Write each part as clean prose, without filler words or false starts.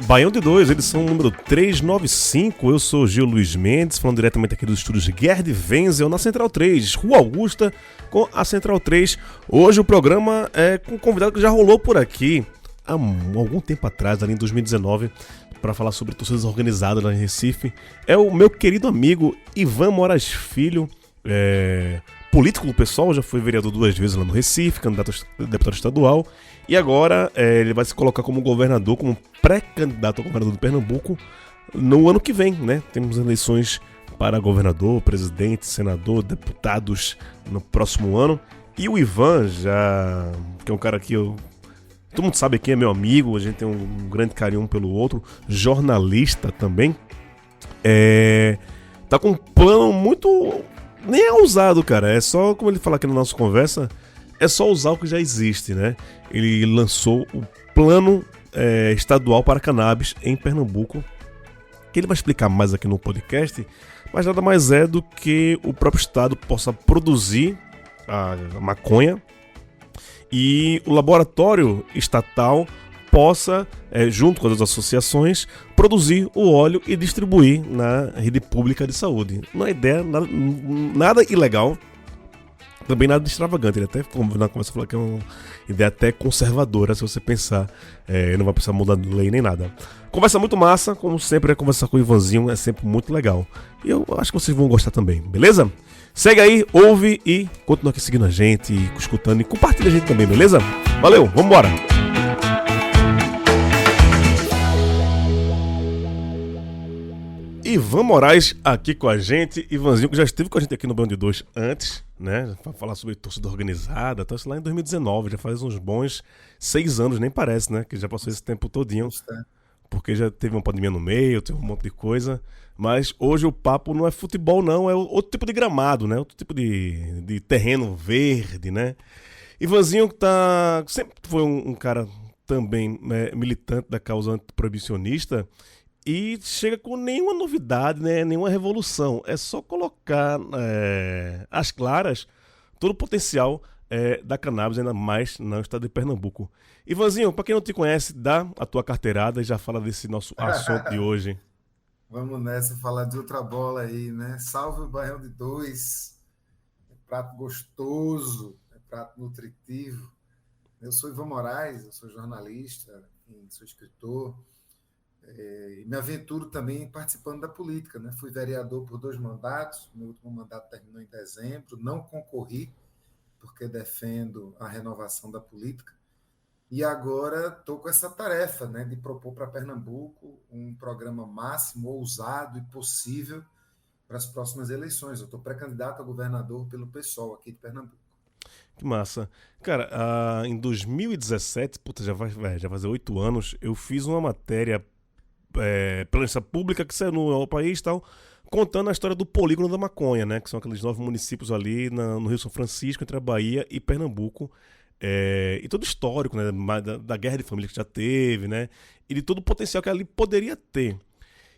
Baião de 2, edição número 395. Eu sou Gil Luiz Mendes, falando diretamente aqui dos estúdios Gerd Wenzel, na Central 3, Rua Augusta, com a Central 3. Hoje o programa é com um convidado que já rolou por aqui há algum tempo atrás, ali em 2019, para falar sobre torcidas organizadas lá em Recife. É o meu querido amigo Ivan Moraes Filho, político do PSOL, já foi vereador 2 vezes lá no Recife, candidato a deputado estadual. E agora ele vai se colocar como governador, como pré-candidato a governador de Pernambuco no ano que vem, né? Temos eleições para governador, presidente, senador, deputados no próximo ano. E o Ivan, já que é um cara que todo mundo sabe aqui, é meu amigo, a gente tem um grande carinho um pelo outro, jornalista também, tá com um plano muito... nem é ousado, cara, é só, como ele fala aqui na nossa conversa, é só usar o que já existe, né? Ele lançou o plano estadual para cannabis em Pernambuco, que ele vai explicar mais aqui no podcast, mas nada mais é do que o próprio estado possa produzir a maconha e o laboratório estatal possa, junto com as associações, produzir o óleo e distribuir na rede pública de saúde. Uma ideia nada ilegal, também nada de extravagante. Ele até na conversa falou que é uma ideia até conservadora, se você pensar. Não vai precisar mudar de lei nem nada. Conversa muito massa, como sempre, conversar com o Ivanzinho é sempre muito legal. E eu acho que vocês vão gostar também, beleza? Segue aí, ouve e continua aqui seguindo a gente, escutando e compartilha a gente também, beleza? Valeu, vambora! Ivan Moraes aqui com a gente, Ivanzinho, que já esteve com a gente aqui no Baião de 2 antes, né? Pra falar sobre torcida organizada, tá isso lá em 2019, já faz uns bons 6 anos, nem parece, né? Que já passou esse tempo todinho, porque já teve uma pandemia no meio, teve um monte de coisa. Mas hoje o papo não é futebol, não, é outro tipo de gramado, né? Outro tipo de terreno verde, né? Ivanzinho sempre foi um cara também militante da causa antiproibicionista. E chega com nenhuma novidade, né? Nenhuma revolução. É só colocar às claras todo o potencial da cannabis, ainda mais no estado de Pernambuco. Ivanzinho, para quem não te conhece, dá a tua carteirada e já fala desse nosso assunto de hoje. Vamos nessa, falar de outra bola aí, né? Salve o Baião de 2. É prato gostoso, é prato nutritivo. Eu sou Ivan Moraes, eu sou jornalista, sou escritor. E me aventuro também participando da política, né? Fui vereador por 2 mandatos, meu último mandato terminou em dezembro, não concorri, porque defendo a renovação da política, e agora estou com essa tarefa, né, de propor para Pernambuco um programa máximo, ousado e possível para as próximas eleições. Eu estou pré-candidato a governador pelo PSOL aqui de Pernambuco. Que massa. Cara, em 2017, puta, já vai fazer 8 anos, eu fiz uma matéria prensa pública que saiu no país e tal, contando a história do polígono da maconha, né? Que são aqueles 9 municípios ali no Rio São Francisco, entre a Bahia e Pernambuco. E todo o histórico, né? Da guerra de família que já teve, né? E de todo o potencial que ali poderia ter.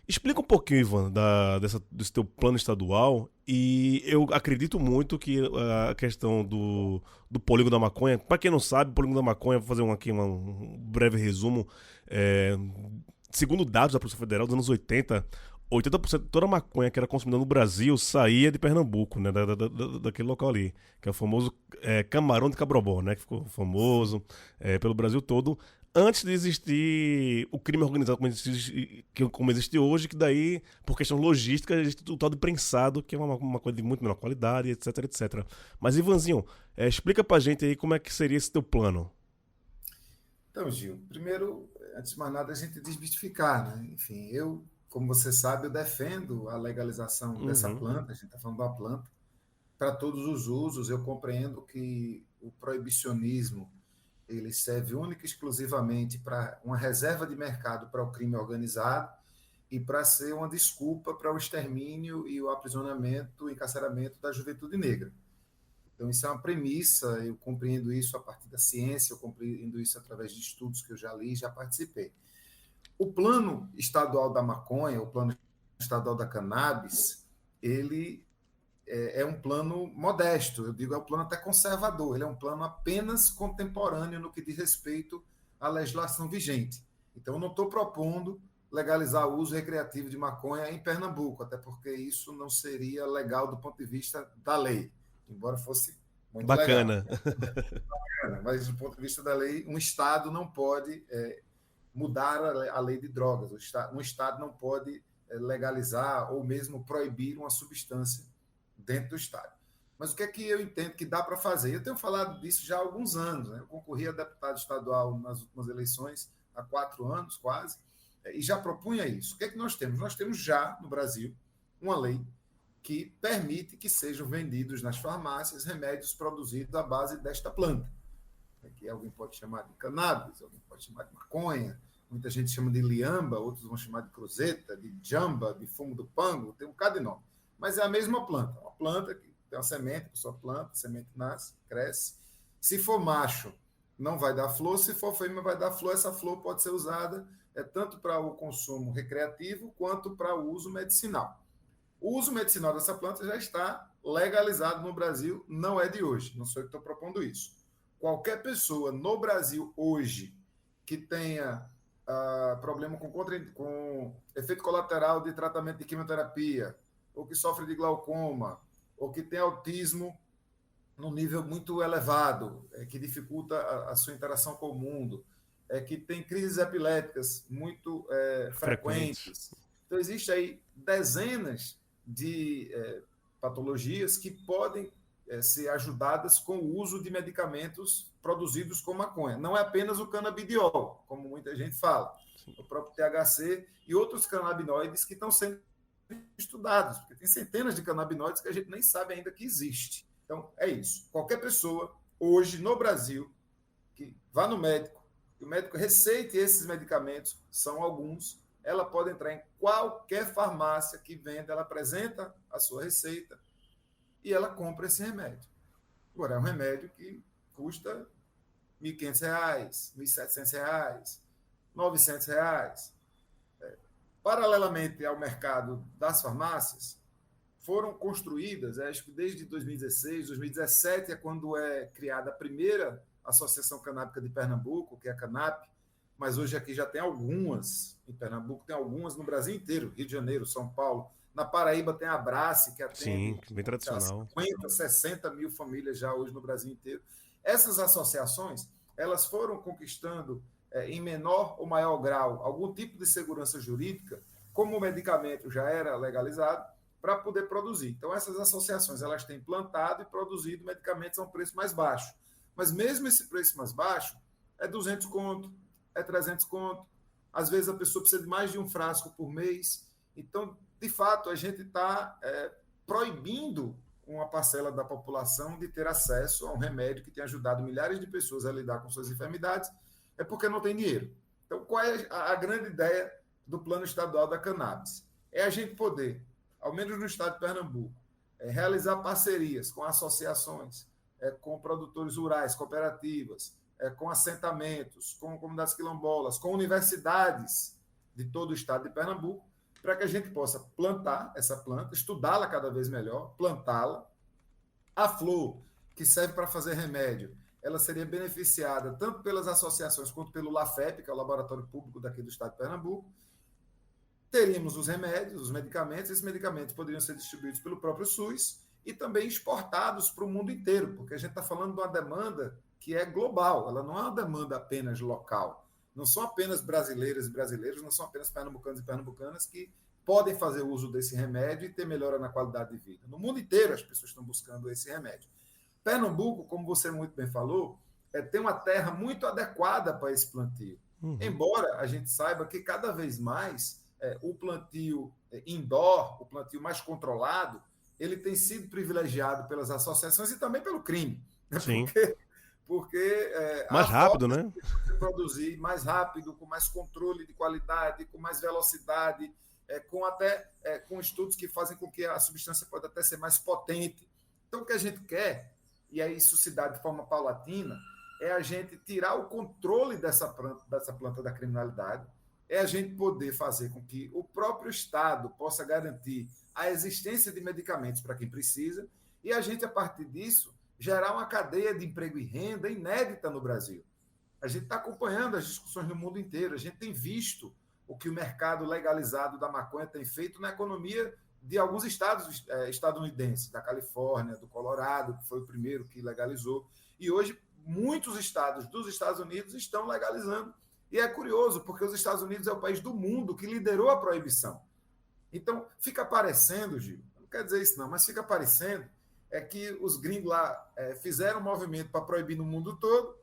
Explica um pouquinho, Ivan, desse teu plano estadual. E eu acredito muito que a questão do polígono da maconha, para quem não sabe, o polígono da maconha, vou fazer um breve resumo. Segundo dados da Polícia Federal dos anos 80% de toda a maconha que era consumida no Brasil saía de Pernambuco, né, daquele local ali, que é o famoso Camarão de Cabrobó, né, que ficou famoso pelo Brasil todo, antes de existir o crime organizado como existe hoje, que daí, por questão logística, existe o tal de prensado, que é uma coisa de muito menor qualidade, etc, etc. Mas, Ivanzinho, explica pra gente aí como é que seria esse teu plano. Então, Gil, primeiro, antes de mais nada, a gente desmistificar, né? Enfim, como você sabe, eu defendo a legalização dessa planta, a gente está falando da planta, para todos os usos. Eu compreendo que o proibicionismo ele serve única e exclusivamente para uma reserva de mercado para o crime organizado e para ser uma desculpa para o extermínio e o aprisionamento, o encarceramento da juventude negra. Então, isso é uma premissa, eu compreendo isso a partir da ciência, eu compreendo isso através de estudos que eu já li e já participei. O plano estadual da maconha, o plano estadual da cannabis, ele é um plano modesto, eu digo, é um plano até conservador, ele é um plano apenas contemporâneo no que diz respeito à legislação vigente. Então, eu não estou propondo legalizar o uso recreativo de maconha em Pernambuco, até porque isso não seria legal do ponto de vista da lei, embora fosse muito legal. Bacana. Mas, do ponto de vista da lei, um Estado não pode mudar a lei de drogas. Um Estado não pode legalizar ou mesmo proibir uma substância dentro do Estado. Mas o que é que eu entendo que dá para fazer? Eu tenho falado disso já há alguns anos. Né? Eu concorri a deputado estadual nas últimas eleições, há 4 anos quase, e já propunha isso. O que é que nós temos? Nós temos já, no Brasil, uma lei que permite que sejam vendidos nas farmácias remédios produzidos à base desta planta. Que alguém pode chamar de cannabis, alguém pode chamar de maconha, muita gente chama de liamba, outros vão chamar de cruzeta, de jamba, de fumo do pango, tem um bocado de nome. Mas é a mesma planta, uma planta que tem uma semente, a pessoa planta, a semente nasce, cresce. Se for macho, não vai dar flor, se for fêmea, vai dar flor. Essa flor pode ser usada tanto para o consumo recreativo quanto para o uso medicinal. O uso medicinal dessa planta já está legalizado no Brasil, não é de hoje, não sou eu que estou propondo isso. Qualquer pessoa no Brasil hoje que tenha problema com efeito colateral de tratamento de quimioterapia, ou que sofre de glaucoma, ou que tem autismo num nível muito elevado, que dificulta a sua interação com o mundo, que tem crises epiléticas muito frequentes. Então, existe aí dezenas de patologias que podem ser ajudadas com o uso de medicamentos produzidos com maconha. Não é apenas o canabidiol, como muita gente fala. Sim. O próprio THC e outros canabinoides que estão sendo estudados, porque tem centenas de canabinoides que a gente nem sabe ainda que existe. Então, é isso. Qualquer pessoa, hoje, no Brasil, que vá no médico, que o médico receite esses medicamentos, são alguns, ela pode entrar em qualquer farmácia que venda, ela apresenta a sua receita e ela compra esse remédio. Agora, é um remédio que custa R$ 1.500, R$ 1.700, R$ 900. Paralelamente ao mercado das farmácias, foram construídas, acho que desde 2016, 2017 é quando é criada a primeira Associação Canábica de Pernambuco, que é a CANAP, mas hoje aqui já tem algumas, em Pernambuco tem algumas no Brasil inteiro, Rio de Janeiro, São Paulo. Na Paraíba tem a Abrace, que atende bem tradicional. 50, 60 mil famílias já hoje no Brasil inteiro. Essas associações, elas foram conquistando em menor ou maior grau algum tipo de segurança jurídica, como o medicamento já era legalizado, para poder produzir. Então, essas associações elas têm plantado e produzido medicamentos a um preço mais baixo. Mas mesmo esse preço mais baixo é 200 conto, é 300 conto. Às vezes a pessoa precisa de mais de um frasco por mês. Então, de fato, a gente está proibindo uma parcela da população de ter acesso a um remédio que tem ajudado milhares de pessoas a lidar com suas enfermidades, é porque não tem dinheiro. Então, qual é a grande ideia do Plano Estadual da Cannabis? É a gente poder, ao menos no estado de Pernambuco, realizar parcerias com associações, com produtores rurais, cooperativas, com assentamentos, com comunidades quilombolas, com universidades de todo o estado de Pernambuco, para que a gente possa plantar essa planta, estudá-la cada vez melhor, plantá-la. A flor, que serve para fazer remédio, ela seria beneficiada tanto pelas associações quanto pelo LAFEP, que é o Laboratório Público daqui do estado de Pernambuco. Teríamos os remédios, os medicamentos, esses medicamentos poderiam ser distribuídos pelo próprio SUS e também exportados para o mundo inteiro, porque a gente está falando de uma demanda que é global, ela não é uma demanda apenas local. Não são apenas brasileiras e brasileiros, não são apenas pernambucanos e pernambucanas que podem fazer uso desse remédio e ter melhora na qualidade de vida. No mundo inteiro as pessoas estão buscando esse remédio. Pernambuco, como você muito bem falou, tem uma terra muito adequada para esse plantio. Embora a gente saiba que cada vez mais o plantio indoor, o plantio mais controlado, ele tem sido privilegiado pelas associações e também pelo crime. Sim. Porque mais rápido, né? Produzir mais rápido, com mais controle de qualidade, com mais velocidade, com estudos que fazem com que a substância pode até ser mais potente. Então, o que a gente quer, e aí isso se dá de forma paulatina, é a gente tirar o controle dessa planta da criminalidade, é a gente poder fazer com que o próprio Estado possa garantir a existência de medicamentos para quem precisa, e a gente, a partir disso, gerar uma cadeia de emprego e renda inédita no Brasil. A gente está acompanhando as discussões no mundo inteiro, a gente tem visto o que o mercado legalizado da maconha tem feito na economia de alguns estados estadunidenses, da Califórnia, do Colorado, que foi o primeiro que legalizou. E hoje, muitos estados dos Estados Unidos estão legalizando. E é curioso, porque os Estados Unidos é o país do mundo que liderou a proibição. Então, fica parecendo, Gil, não quer dizer isso não, mas fica parecendo que os gringos lá fizeram um movimento para proibir no mundo todo,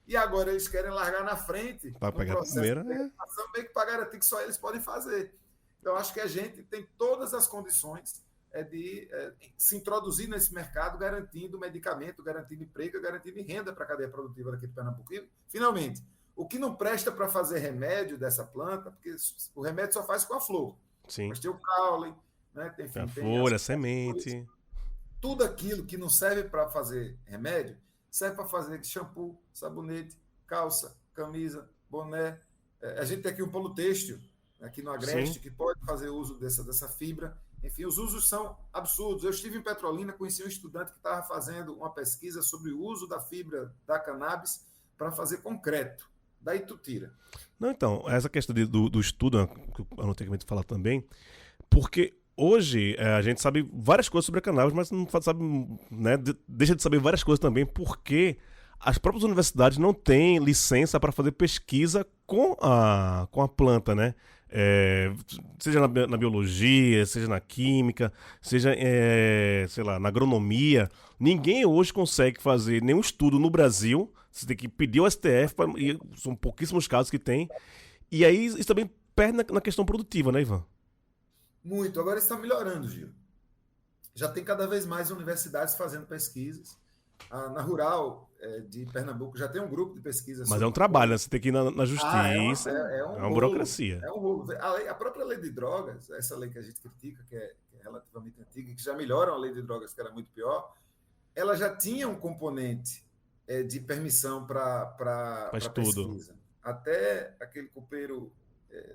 e agora eles querem largar na frente Para pegar a primeira, meio que para garantir que só eles podem fazer. Então, acho que a gente tem todas as condições de se introduzir nesse mercado, garantindo medicamento, garantindo emprego, garantindo renda para a cadeia produtiva daqui de Pernambuco. E, finalmente, o que não presta para fazer remédio dessa planta, porque o remédio só faz com a flor. sim. Mas tem o caule, né? A folha, a semente. Tudo aquilo que não serve para fazer remédio, serve para fazer shampoo, sabonete, calça, camisa, boné. A gente tem aqui um polo têxtil, aqui no Agreste, que pode fazer uso dessa fibra. Enfim, os usos são absurdos. Eu estive em Petrolina, conheci um estudante que estava fazendo uma pesquisa sobre o uso da fibra da cannabis para fazer concreto. Daí tu tira. Não, então, essa questão do estudo, que eu anotei que a gente falar também, porque hoje a gente sabe várias coisas sobre a cannabis, mas não sabe, né, deixa de saber várias coisas também, porque as próprias universidades não têm licença para fazer pesquisa com a planta, né? Seja na biologia, seja na química, seja, sei lá, na agronomia. Ninguém hoje consegue fazer nenhum estudo no Brasil. Você tem que pedir ao STF, e são pouquíssimos casos que tem. E aí isso também perde na questão produtiva, né, Ivan? Muito. Agora está melhorando, Gil. Já tem cada vez mais universidades fazendo pesquisas. Na Rural de Pernambuco já tem um grupo de pesquisa. Mas é um trabalho, né? Você tem que ir na justiça. É uma burocracia. É um rolo. A própria lei de drogas, essa lei que a gente critica, que é relativamente antiga, que já melhora a lei de drogas, que era muito pior, ela já tinha um componente de permissão para pesquisa. Até aquele copeiro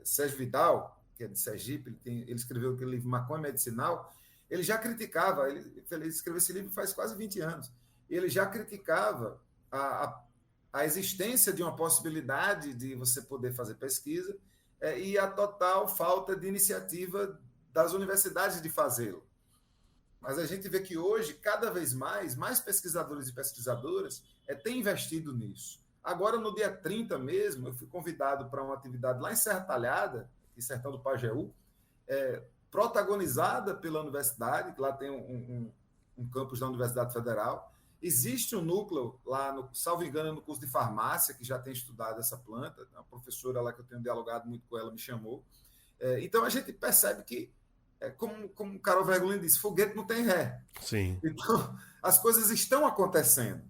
Sérgio Vidal, que é de Sergipe, ele escreveu aquele livro Maconha Medicinal, ele já criticava, ele escreveu esse livro faz quase 20 anos, ele já criticava a existência de uma possibilidade de você poder fazer pesquisa e a total falta de iniciativa das universidades de fazê-lo. Mas a gente vê que hoje, cada vez mais pesquisadores e pesquisadoras têm investido nisso. Agora, no dia 30 mesmo, eu fui convidado para uma atividade lá em Serra Talhada, em Sertão do Pajeú, protagonizada pela universidade, que lá tem um campus da Universidade Federal. Existe um núcleo lá, salvo engano, no curso de farmácia, que já tem estudado essa planta. A professora lá que eu tenho dialogado muito com ela me chamou. Então, a gente percebe que, como o Carol Vergolin disse, foguete não tem ré. Sim. Então, as coisas estão acontecendo.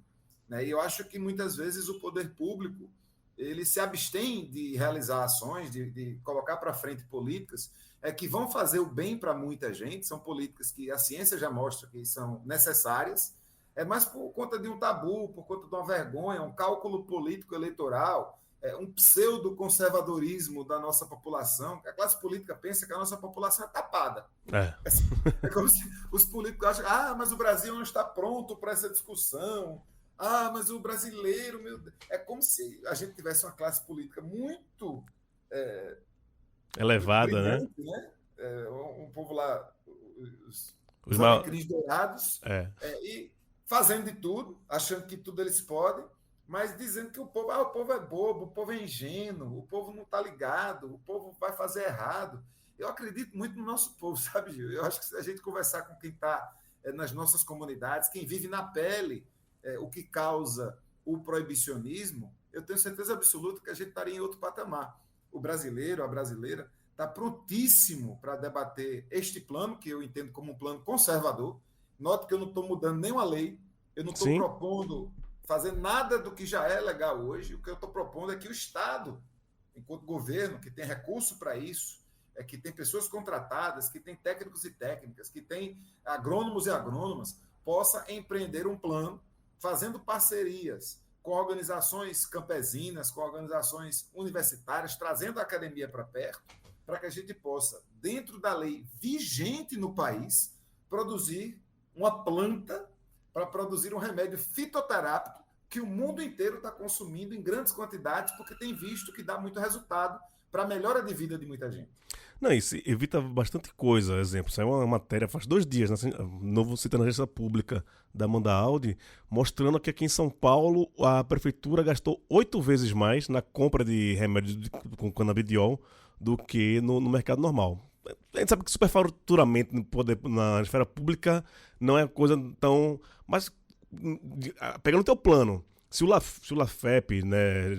Né? E eu acho que, muitas vezes, o poder público ele se abstém de realizar ações, de colocar para frente políticas que vão fazer o bem para muita gente. São políticas que a ciência já mostra que são necessárias, mas por conta de um tabu, por conta de uma vergonha, um cálculo político-eleitoral, um pseudo-conservadorismo da nossa população. A classe política pensa que a nossa população é tapada. É como se os políticos acham, mas o Brasil não está pronto para essa discussão. Mas o brasileiro... Meu Deus. É como se a gente tivesse uma classe política muito... elevada, muito brilhante, né? Um povo lá... Os alecrim dourados. E fazendo de tudo, achando que tudo eles podem, mas dizendo que o povo é bobo, o povo é ingênuo, o povo não está ligado, o povo vai fazer errado. Eu acredito muito no nosso povo, sabe, Gil? Eu acho que se a gente conversar com quem está nas nossas comunidades, quem vive na pele o que causa o proibicionismo, eu tenho certeza absoluta que a gente estaria em outro patamar. O brasileiro, a brasileira, está prontíssimo para debater este plano, que eu entendo como um plano conservador. Note que eu não estou mudando nenhuma lei, eu não estou propondo fazer nada do que já é legal hoje. O que eu estou propondo é que o Estado, enquanto governo, que tem recurso para isso, que tem pessoas contratadas, que tem técnicos e técnicas, que tem agrônomos e agrônomas, possa empreender um plano fazendo parcerias com organizações campesinas, com organizações universitárias, trazendo a academia para perto, para que a gente possa, dentro da lei vigente no país, produzir uma planta para produzir um remédio fitoterápico que o mundo inteiro está consumindo em grandes quantidades, porque tem visto que dá muito resultado para a melhora de vida de muita gente. Não, isso evita bastante coisa. Exemplo, saiu uma matéria faz 2 dias, novo cita na agência pública da Amanda Audi, mostrando que aqui em São Paulo a prefeitura gastou 8 vezes mais na compra de remédios com canabidiol do que no mercado normal. A gente sabe que superfaturamento na esfera pública não é coisa tão... Mas, pegando o teu plano, se o Lafep, né,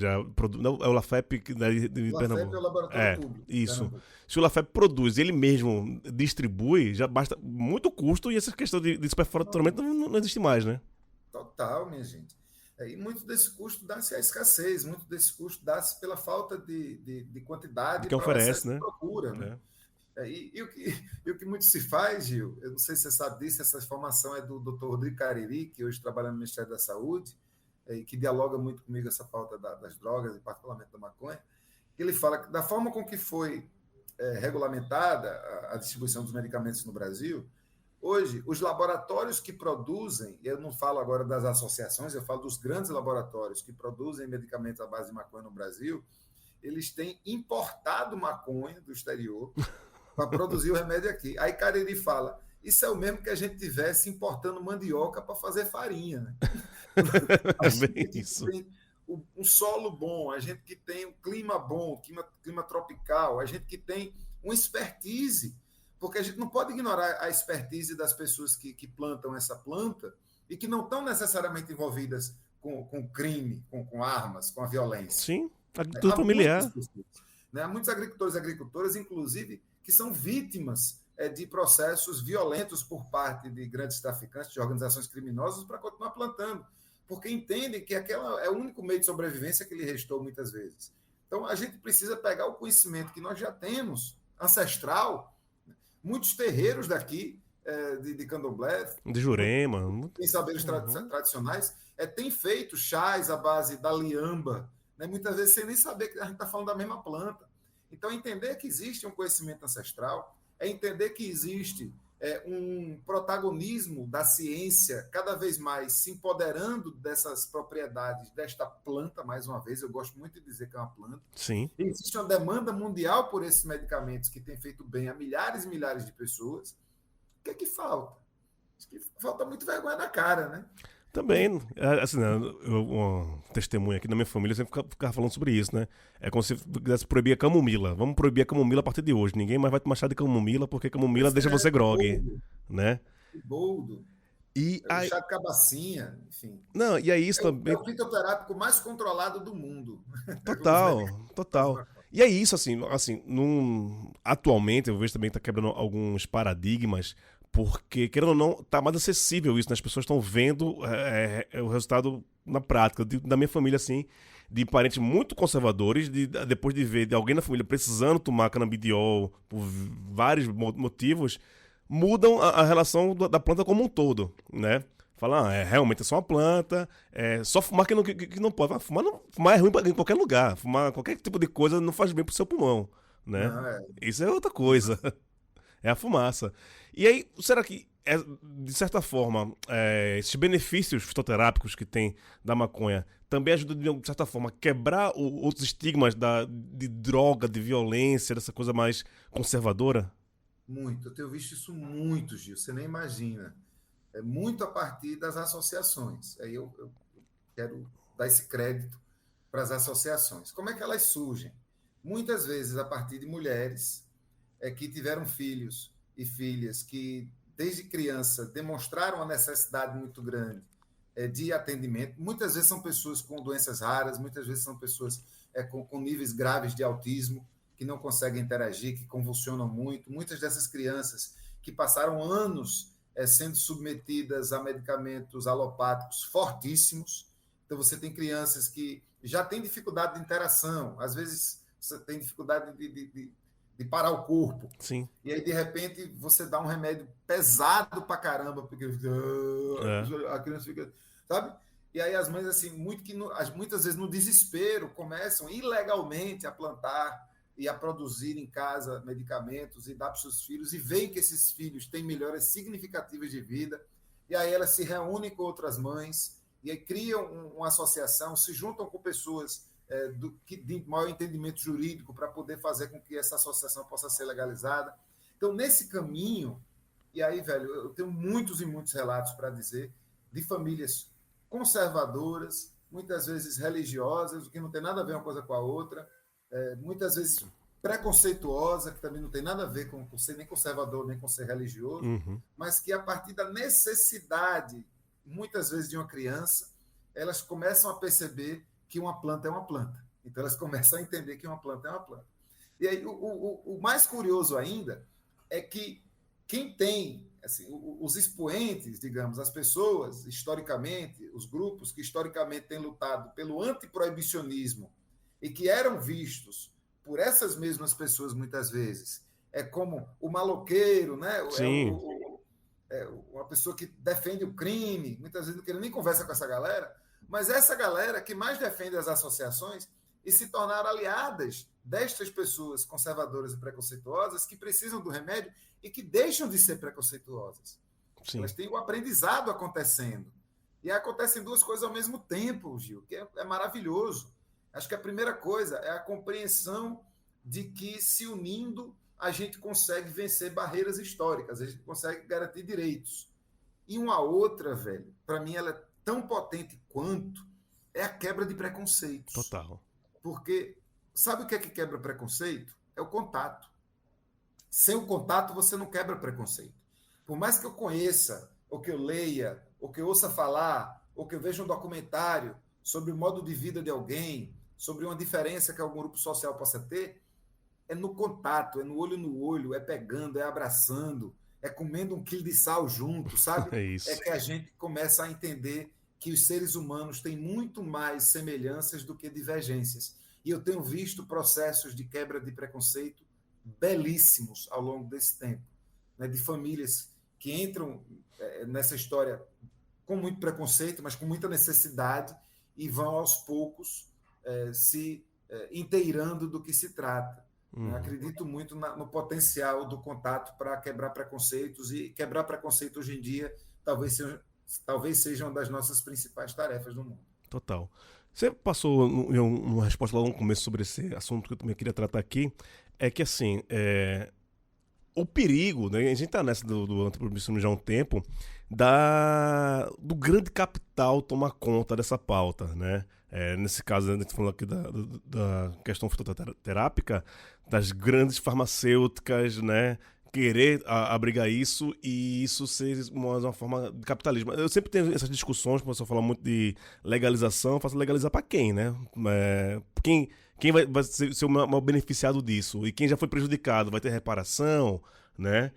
não, é o Lafep de O LAFEP é Pernambuco. o Laboratório Público de Isso. Pernambuco. Se o Lafep produz, ele mesmo distribui, já basta muito custo e essa questão de superfaturamento não existe mais, né? Total, minha gente. E muito desse custo dá-se à escassez, muito desse custo dá-se pela falta de quantidade Que para o oferece, excesso de né? procura. Né? E o que muito se faz, Gil, eu não sei se você sabe disso, essa informação é do Dr. Rodrigo Cariri, que hoje trabalha no Ministério da Saúde, e que dialoga muito comigo essa pauta das drogas, e particularmente da maconha. Ele fala que da forma com que foi regulamentada a distribuição dos medicamentos no Brasil, hoje, os laboratórios que produzem, eu não falo agora das associações, eu falo dos grandes laboratórios que produzem medicamentos à base de maconha no Brasil, eles têm importado maconha do exterior para produzir o remédio aqui. Aí Cariri fala, isso é o mesmo que a gente tivesse importando mandioca para fazer farinha. Né? A Bem gente isso. tem um solo bom, a gente que tem um clima bom, clima tropical, a gente que tem uma expertise, porque a gente não pode ignorar a expertise das pessoas que plantam essa planta e que não estão necessariamente envolvidas com crime, com armas, com a violência. Sim, agricultura familiar. Pessoas, né? Há muitos agricultores e agricultoras, inclusive, que são vítimas de processos violentos por parte de grandes traficantes, de organizações criminosas, para continuar plantando, porque entendem que aquela é o único meio de sobrevivência que lhe restou muitas vezes. Então, a gente precisa pegar o conhecimento que nós já temos, ancestral. Muitos terreiros daqui, de candomblé, De Jurema. em saberes tradicionais, têm feito chás à base da liamba, né? Muitas vezes sem nem saber que a gente está falando da mesma planta. Então, entender que existe um conhecimento ancestral, é entender que existe um protagonismo da ciência cada vez mais se empoderando dessas propriedades desta planta, mais uma vez, eu gosto muito de dizer que é uma planta. Sim. Existe uma demanda mundial por esses medicamentos que tem feito bem a milhares e milhares de pessoas. O que é que falta? Acho que falta muito vergonha na cara, né? Também, assim, né, uma testemunha aqui da minha família sempre ficava falando sobre isso, né? É como se quisesse proibir a camomila. Vamos proibir a camomila a partir de hoje. Ninguém mais vai tomar chá de camomila porque camomila deixa você grogue, né? Boldo. E O chá de cabacinha, enfim. Não, e é isso também. É o fitoterápico mais controlado do mundo. Total. E é isso, assim, atualmente eu vejo também que tá quebrando alguns paradigmas, porque, querendo ou não, tá mais acessível isso, né? As pessoas estão vendo o resultado na prática. Da minha família, assim, de parentes muito conservadores, depois de ver de alguém na família precisando tomar canabidiol por vários motivos, mudam a relação da planta como um todo, né? Fala, realmente é só uma planta, só fumar que não pode. Fumar é ruim em qualquer lugar, fumar qualquer tipo de coisa não faz bem pro seu pulmão, né? Não, Isso é outra coisa, é a fumaça. E aí, será que, de certa forma, esses benefícios fitoterápicos que tem da maconha também ajudam, de certa forma, a quebrar outros estigmas de droga, de violência, dessa coisa mais conservadora? Muito. Eu tenho visto isso muito, Gil. Você nem imagina. É muito a partir das associações. Aí eu quero dar esse crédito para as associações. Como é que elas surgem? Muitas vezes a partir de mulheres que tiveram filhos e filhas que, desde criança, demonstraram uma necessidade muito grande de atendimento. Muitas vezes são pessoas com doenças raras, muitas vezes são pessoas com níveis graves de autismo, que não conseguem interagir, que convulsionam muito. Muitas dessas crianças que passaram anos sendo submetidas a medicamentos alopáticos fortíssimos. Então, você tem crianças que já têm dificuldade de interação, às vezes você tem dificuldade de parar o corpo. Sim. E aí, de repente, você dá um remédio pesado pra caramba, porque a criança fica... Sabe? E aí as mães, assim, muitas vezes no desespero, começam ilegalmente a plantar e a produzir em casa medicamentos e dar para os seus filhos, e veem que esses filhos têm melhoras significativas de vida, e aí elas se reúnem com outras mães e aí criam uma associação, se juntam com pessoas de maior entendimento jurídico para poder fazer com que essa associação possa ser legalizada. Então, nesse caminho, e aí, velho, eu tenho muitos e muitos relatos para dizer de famílias conservadoras, muitas vezes religiosas, o que não tem nada a ver uma coisa com a outra, muitas vezes preconceituosa, que também não tem nada a ver com ser nem conservador, nem com ser religioso, mas que a partir da necessidade, muitas vezes, de uma criança, elas começam a perceber que uma planta é uma planta. Então, elas começam a entender que uma planta é uma planta. E aí, o mais curioso ainda é que quem tem, assim, os expoentes, digamos, as pessoas, historicamente, os grupos que historicamente têm lutado pelo antiproibicionismo e que eram vistos por essas mesmas pessoas, muitas vezes, como o maloqueiro, né? Sim. Uma pessoa que defende o crime, muitas vezes não quer nem conversa com essa galera, mas essa galera que mais defende as associações e se tornaram aliadas destas pessoas conservadoras e preconceituosas que precisam do remédio e que deixam de ser preconceituosas. Sim. Elas têm o aprendizado acontecendo. E acontecem duas coisas ao mesmo tempo, Gil, que é maravilhoso. Acho que a primeira coisa é a compreensão de que, se unindo, a gente consegue vencer barreiras históricas, a gente consegue garantir direitos. E uma outra, velho, para mim ela é tão potente quanto, é a quebra de preconceitos. Total. Porque sabe o que é que quebra preconceito? É o contato. Sem o contato, você não quebra preconceito. Por mais que eu conheça, ou que eu leia, ou que eu ouça falar, ou que eu veja um documentário sobre o modo de vida de alguém, sobre uma diferença que algum grupo social possa ter, é no contato, é no olho, é pegando, é abraçando, é comendo um quilo de sal junto, sabe? É isso. É que a gente começa a entender que os seres humanos têm muito mais semelhanças do que divergências. E eu tenho visto processos de quebra de preconceito belíssimos ao longo desse tempo, né? De famílias que entram nessa história com muito preconceito, mas com muita necessidade, e vão aos poucos se inteirando do que se trata. Acredito muito no potencial do contato para quebrar preconceitos, e quebrar preconceito hoje em dia talvez seja uma das nossas principais tarefas no mundo. Total. Você passou uma resposta lá no começo sobre esse assunto que eu também queria tratar aqui, é que assim, o perigo, né? A gente tá nessa do antiproibicionismo já há um tempo, do grande capital tomar conta dessa pauta, né? Nesse caso, a gente falou aqui da questão fitoterápica, das grandes farmacêuticas, né? Querer abrigar isso e isso ser uma forma de capitalismo. Eu sempre tenho essas discussões, quando a pessoa fala muito de legalização, eu faço legalizar para quem, né? Quem vai ser o maior beneficiado disso? E quem já foi prejudicado vai ter reparação, né?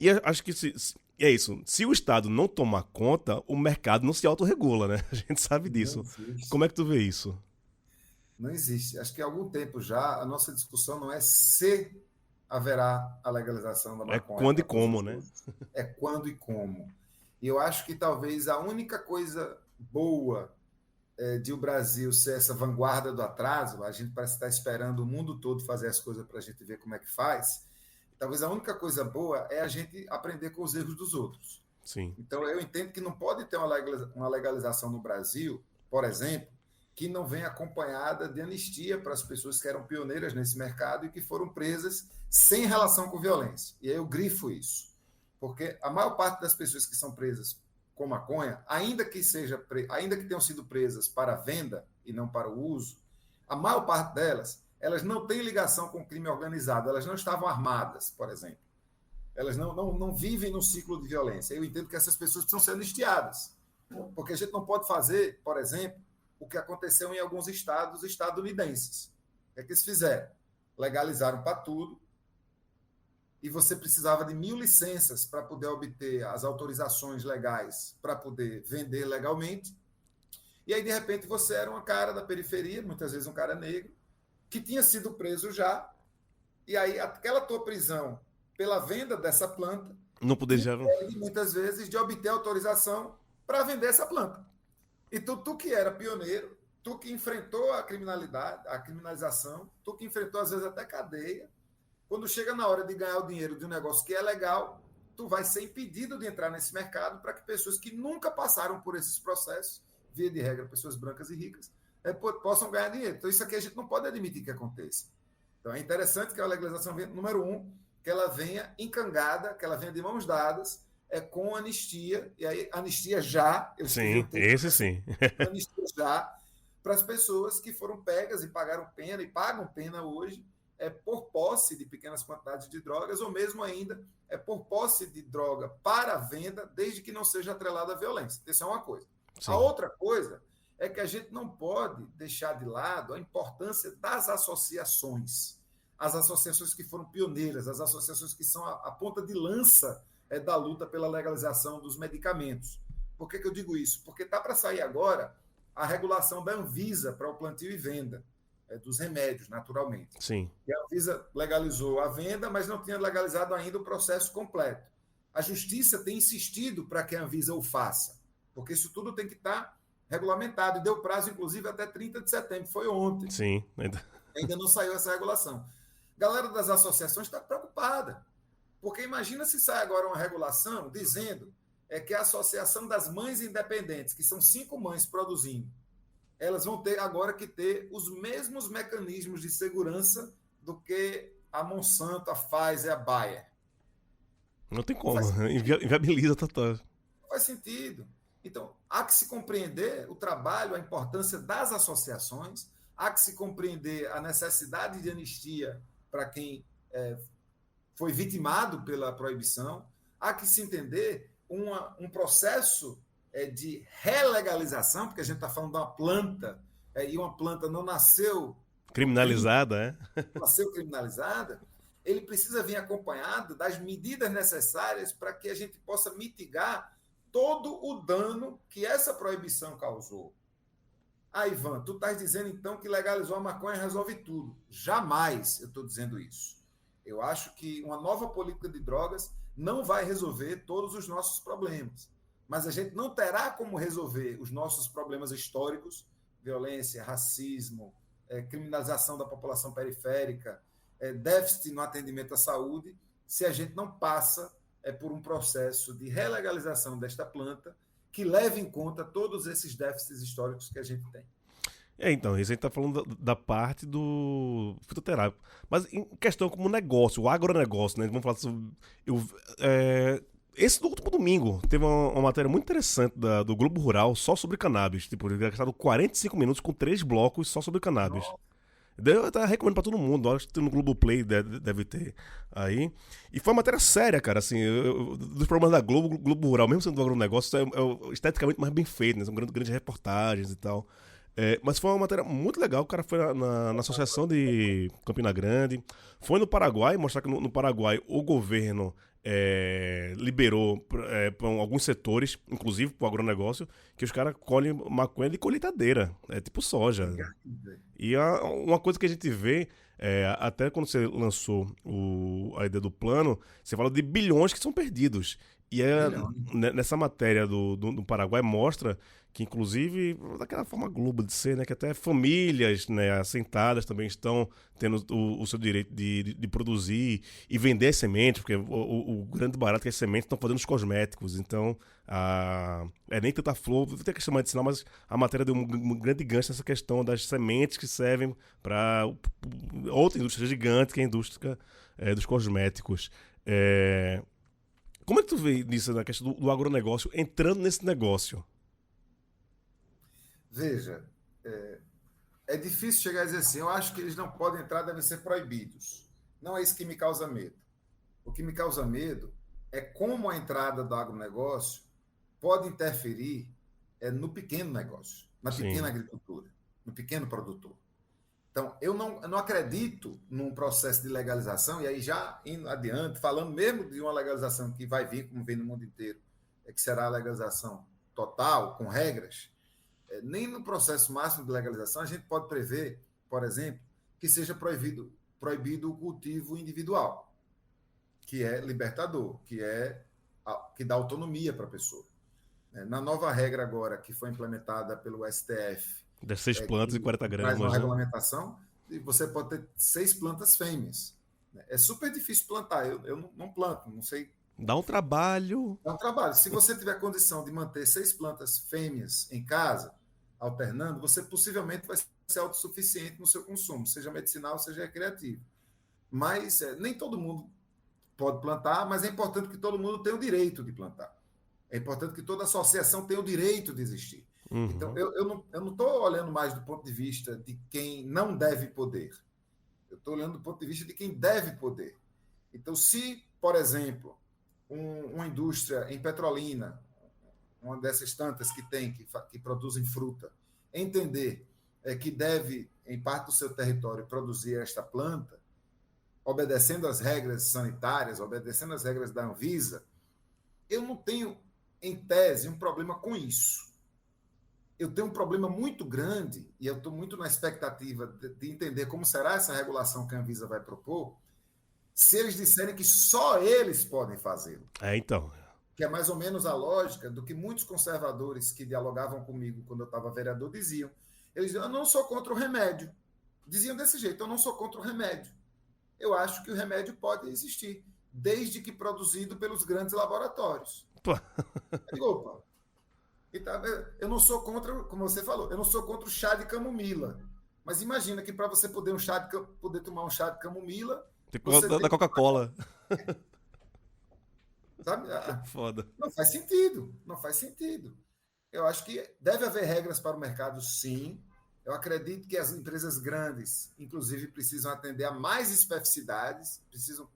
E acho que é isso. Se o Estado não tomar conta, o mercado não se autorregula, né? A gente sabe disso. Como é que tu vê isso? Não existe. Acho que há algum tempo já a nossa discussão não é se haverá a legalização da maconha. É quando e como, né? É quando e como. E eu acho que talvez a única coisa boa de o Brasil ser essa vanguarda do atraso, a gente parece estar esperando o mundo todo fazer as coisas para a gente ver como é que faz. Talvez a única coisa boa é a gente aprender com os erros dos outros. Sim. Então, eu entendo que não pode ter uma legalização no Brasil, por exemplo, que não venha acompanhada de anistia para as pessoas que eram pioneiras nesse mercado e que foram presas sem relação com violência. E aí eu grifo isso. Porque a maior parte das pessoas que são presas com maconha, ainda que tenham sido presas para venda e não para o uso, a maior parte delas, elas não têm ligação com o crime organizado, elas não estavam armadas, por exemplo. Elas não vivem num ciclo de violência. Eu entendo que essas pessoas precisam ser anistiadas. Porque a gente não pode fazer, por exemplo, o que aconteceu em alguns estados estadunidenses. O que é que eles fizeram? Legalizaram para tudo, e você precisava de 1.000 licenças para poder obter as autorizações legais para poder vender legalmente. E aí, de repente, você era um cara da periferia, muitas vezes um cara negro, que tinha sido preso já, e aí aquela tua prisão pela venda dessa planta não poderia, muitas vezes, de obter autorização para vender essa planta. Então, tu que era pioneiro, tu que enfrentou a criminalidade, a criminalização, tu que enfrentou, às vezes, até cadeia, quando chega na hora de ganhar o dinheiro de um negócio que é legal, tu vai ser impedido de entrar nesse mercado para que pessoas que nunca passaram por esses processos, via de regra, pessoas brancas e ricas, possam ganhar dinheiro. Então, isso aqui a gente não pode admitir que aconteça. Então, é interessante que a legalização venha, número um, que ela venha encangada, que ela venha de mãos dadas, com anistia, e aí anistia já, eu Sim, esse sim. anistia já, para as pessoas que foram pegas e pagaram pena, e pagam pena hoje, por posse de pequenas quantidades de drogas, ou mesmo ainda por posse de droga para venda, desde que não seja atrelada à violência. Isso é uma coisa. Sim. A outra coisa é que a gente não pode deixar de lado a importância das associações. As associações que foram pioneiras, as associações que são a ponta de lança da luta pela legalização dos medicamentos. Por que eu digo isso? Porque está para sair agora a regulação da Anvisa para o plantio e venda dos remédios, naturalmente. Sim. E a Anvisa legalizou a venda, mas não tinha legalizado ainda o processo completo. A Justiça tem insistido para que a Anvisa o faça, porque isso tudo tem que estar regulamentado, e deu prazo, inclusive, até 30 de setembro, foi ontem. Sim. Ainda não saiu essa regulação. Galera das associações está preocupada, porque imagina se sai agora uma regulação dizendo que a Associação das Mães Independentes, que são 5 mães produzindo, elas vão ter agora que ter os mesmos mecanismos de segurança do que a Monsanto, a Pfizer, a Bayer. Não tem como, inviabiliza total. Não faz sentido. Então, há que se compreender o trabalho, a importância das associações, há que se compreender a necessidade de anistia para quem foi vitimado pela proibição, há que se entender um processo de relegalização, porque a gente está falando de uma planta, e uma planta não nasceu criminalizada, nasceu criminalizada, ele precisa vir acompanhado das medidas necessárias para que a gente possa mitigar todo o dano que essa proibição causou. Ivan, tu estás dizendo então que legalizou a maconha resolve tudo. Jamais eu estou dizendo isso. Eu acho que uma nova política de drogas não vai resolver todos os nossos problemas. Mas a gente não terá como resolver os nossos problemas históricos, violência, racismo, criminalização da população periférica, déficit no atendimento à saúde, se a gente não passa por um processo de relegalização desta planta que leve em conta todos esses déficits históricos que a gente tem. Então, isso a gente está falando da parte do fitoterápico. Mas em questão como negócio, o agronegócio, né? Vamos falar sobre... Esse último domingo teve uma matéria muito interessante do Globo Rural só sobre cannabis. Tipo, ele gastaram 45 minutos com 3 blocos só sobre cannabis. Eu até recomendo pra todo mundo, acho que no Globoplay deve ter aí. E foi uma matéria séria, cara, assim, dos problemas da Globo, Globo Rural, mesmo sendo do agronegócio, é esteticamente mais bem feito, né? São grandes reportagens e tal. Mas foi uma matéria muito legal, o cara foi na Associação de Campina Grande, foi no Paraguai, mostrar que no Paraguai o governo liberou para alguns setores, inclusive para o agronegócio, que os caras colhem maconha de colheitadeira, tipo soja. E uma coisa que a gente vê, até quando você lançou a ideia do plano, você fala de bilhões que são perdidos. E nessa matéria do Paraguai mostra que, inclusive, daquela forma Globo de ser, né, que até famílias, né, assentadas também estão tendo o seu direito de produzir e vender as sementes, porque o grande barato que as sementes estão fazendo os cosméticos. Então, nem tanta flor, vou ter que chamar de sinal, mas a matéria deu um grande gancho nessa questão das sementes que servem para outra indústria gigante, que é a indústria dos cosméticos. Como é que tu vê nisso, na questão do agronegócio, entrando nesse negócio? Veja, é difícil chegar a dizer assim, eu acho que eles não podem entrar, devem ser proibidos. Não é isso que me causa medo. O que me causa medo é como a entrada do agronegócio pode interferir no pequeno negócio, na pequena agricultura, no pequeno produtor. Então, eu não acredito num processo de legalização, e aí já indo adiante, falando mesmo de uma legalização que vai vir, como vem no mundo inteiro, que será a legalização total, com regras, nem no processo máximo de legalização a gente pode prever, por exemplo, que seja proibido o cultivo individual, que é libertador, que dá autonomia para a pessoa. Na nova regra agora, que foi implementada pelo STF, das 6 plantas e 40 gramas. Traz uma regulamentação, e você pode ter 6 plantas fêmeas. É super difícil plantar. Eu não planto, não sei Dá um trabalho. É um trabalho. Se você tiver condição de manter 6 plantas fêmeas em casa, alternando, você possivelmente vai ser autossuficiente no seu consumo, seja medicinal, seja recreativo. Mas nem todo mundo pode plantar, mas é importante que todo mundo tenha o direito de plantar. É importante que toda associação tenha o direito de existir. Uhum. Então, eu não estou olhando mais do ponto de vista de quem não deve poder. Eu estou olhando do ponto de vista de quem deve poder. Então, se, por exemplo, uma indústria em Petrolina, uma dessas tantas que tem, que produzem fruta, entender que deve, em parte do seu território, produzir esta planta, obedecendo às regras sanitárias, obedecendo às regras da Anvisa, eu não tenho, em tese, um problema com isso. Eu tenho um problema muito grande, e eu estou muito na expectativa de entender como será essa regulação que a Anvisa vai propor, se eles disserem que só eles podem fazê-lo. Então. Que é mais ou menos a lógica do que muitos conservadores que dialogavam comigo quando eu estava vereador diziam. Eles diziam, eu não sou contra o remédio. Diziam desse jeito, eu não sou contra o remédio. Eu acho que o remédio pode existir, desde que produzido pelos grandes laboratórios. Eu digo, opa, eu não sou contra, como você falou, eu não sou contra o chá de camomila. Mas imagina que para você poder tomar um chá de camomila... Da Coca-Cola. Sabe? Foda. Não faz sentido. Não faz sentido. Eu acho que deve haver regras para o mercado, sim. Eu acredito que as empresas grandes, inclusive, precisam atender a mais especificidades, precisam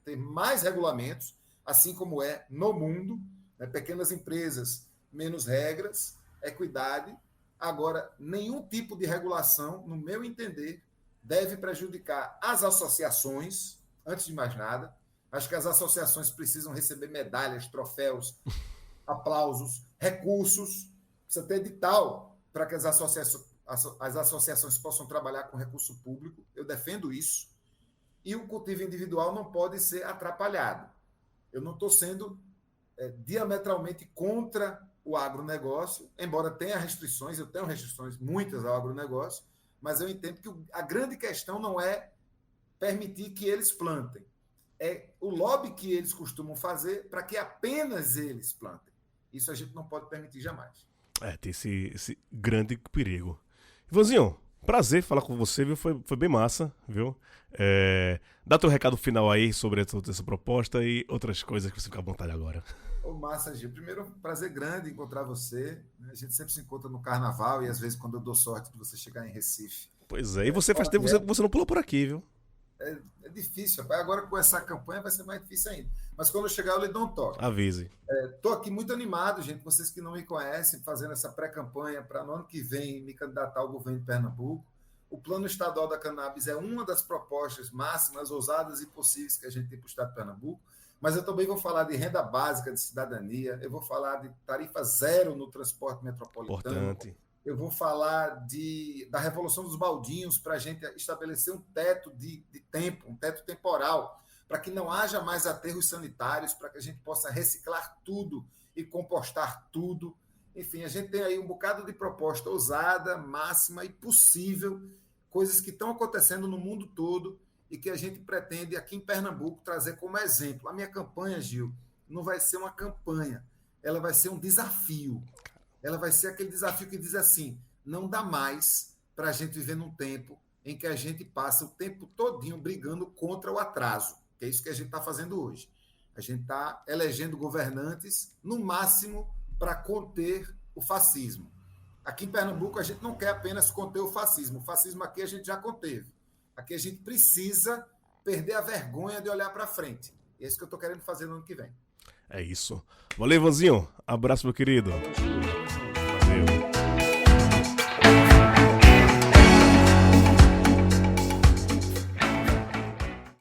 ter mais regulamentos, assim como é no mundo. Né? Pequenas empresas, menos regras, equidade. Agora, nenhum tipo de regulação, no meu entender, deve prejudicar as associações, antes de mais nada. Acho que as associações precisam receber medalhas, troféus, aplausos, recursos. Precisa ter edital para que as associações possam trabalhar com recurso público. Eu defendo isso. E o cultivo individual não pode ser atrapalhado. Eu não estou sendo diametralmente contra o agronegócio, embora tenha restrições, eu tenho restrições, muitas ao agronegócio, mas eu entendo que a grande questão não é permitir que eles plantem. É o lobby que eles costumam fazer para que apenas eles plantem. Isso a gente não pode permitir jamais. Tem esse grande perigo. Ivanzinho, prazer falar com você, viu? Foi bem massa, viu? Dá teu recado final aí sobre essa proposta e outras coisas que você fica à vontade agora. Massa, Gil. Primeiro, um prazer grande encontrar você. A gente sempre se encontra no carnaval e às vezes quando eu dou sorte de você chegar em Recife. Pois é, e você faz tempo que você não pulou por aqui, viu? É difícil, rapaz. Agora com essa campanha vai ser mais difícil ainda. Mas quando eu chegar eu lhe dou um toque. Avise. Estou aqui muito animado, gente. Vocês que não me conhecem, fazendo essa pré-campanha para no ano que vem me candidatar ao governo de Pernambuco. O Plano Estadual da Cannabis é uma das propostas máximas, ousadas e possíveis que a gente tem para o Estado de Pernambuco. Mas eu também vou falar de renda básica de cidadania, eu vou falar de tarifa zero no transporte metropolitano. Importante. Eu vou falar da revolução dos baldinhos para a gente estabelecer um teto de tempo, um teto temporal, para que não haja mais aterros sanitários, para que a gente possa reciclar tudo e compostar tudo. Enfim, a gente tem aí um bocado de proposta ousada, máxima e possível, coisas que estão acontecendo no mundo todo e que a gente pretende aqui em Pernambuco trazer como exemplo. A minha campanha, Gil, não vai ser uma campanha, ela vai ser um desafio. Ela vai ser aquele desafio que diz assim, não dá mais para a gente viver num tempo em que a gente passa o tempo todinho brigando contra o atraso, que é isso que a gente está fazendo hoje. A gente está elegendo governantes, no máximo, para conter o fascismo. Aqui em Pernambuco, a gente não quer apenas conter o fascismo. O fascismo aqui a gente já conteve. Aqui a gente precisa perder a vergonha de olhar para frente. É isso que eu estou querendo fazer no ano que vem. É isso. Valeu, Ivanzinho. Abraço, meu querido. Valeu,